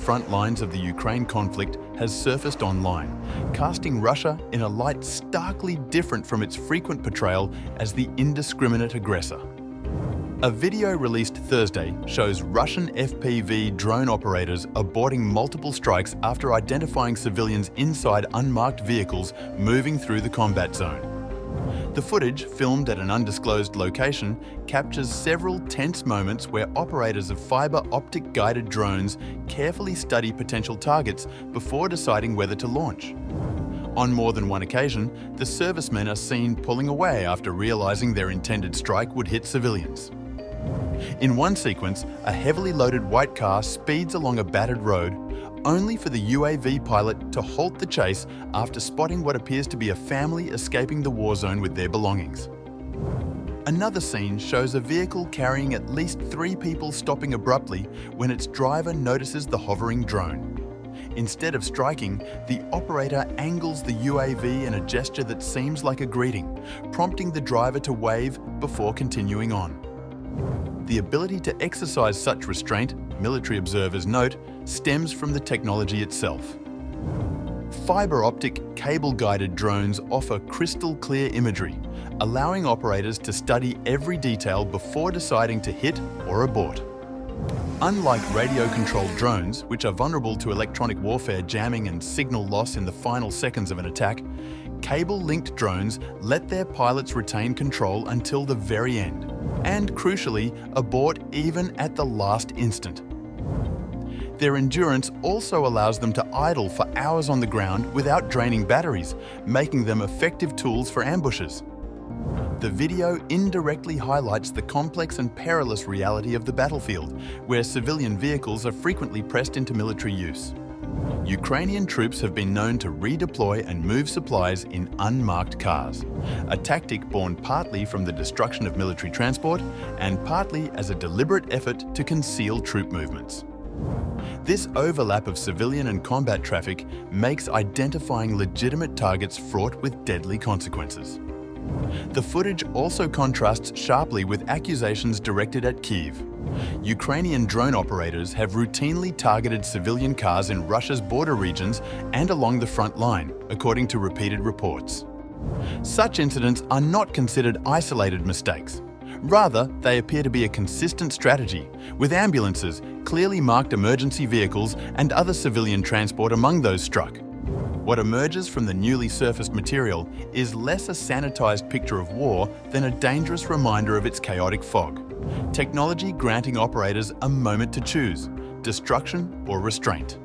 front lines of the Ukraine conflict has surfaced online, casting Russia in a light starkly different from its frequent portrayal as the indiscriminate aggressor. A video released Thursday shows Russian FPV drone operators aborting multiple strikes after identifying civilians inside unmarked vehicles moving through the combat zone. The footage, filmed at an undisclosed location, captures several tense moments where operators of fiber optic-guided drones carefully study potential targets before deciding whether to launch. On more than one occasion, the servicemen are seen pulling away after realizing their intended strike would hit civilians. In one sequence, a heavily loaded white car speeds along a battered road, only for the UAV pilot to halt the chase after spotting what appears to be a family escaping the war zone with their belongings. Another scene shows a vehicle carrying at least 3 people stopping abruptly when its driver notices the hovering drone. Instead of striking, the operator angles the UAV in a gesture that seems like a greeting, prompting the driver to wave before continuing on. The ability to exercise such restraint, military observers note, stems from the technology itself. Fiber optic, cable-guided drones offer crystal-clear imagery, allowing operators to study every detail before deciding to hit or abort. Unlike radio-controlled drones, which are vulnerable to electronic warfare jamming and signal loss in the final seconds of an attack, cable-linked drones let their pilots retain control until the very end, and crucially, abort even at the last instant. Their endurance also allows them to idle for hours on the ground without draining batteries, making them effective tools for ambushes. The video indirectly highlights the complex and perilous reality of the battlefield, where civilian vehicles are frequently pressed into military use. Ukrainian troops have been known to redeploy and move supplies in unmarked cars, a tactic born partly from the destruction of military transport and partly as a deliberate effort to conceal troop movements. This overlap of civilian and combat traffic makes identifying legitimate targets fraught with deadly consequences. The footage also contrasts sharply with accusations directed at Kyiv. Ukrainian drone operators have routinely targeted civilian cars in Russia's border regions and along the front line, according to repeated reports. Such incidents are not considered isolated mistakes. Rather, they appear to be a consistent strategy, with ambulances, clearly marked emergency vehicles, and other civilian transport among those struck. What emerges from the newly surfaced material is less a sanitized picture of war than a dangerous reminder of its chaotic fog. Technology granting operators a moment to choose: destruction or restraint.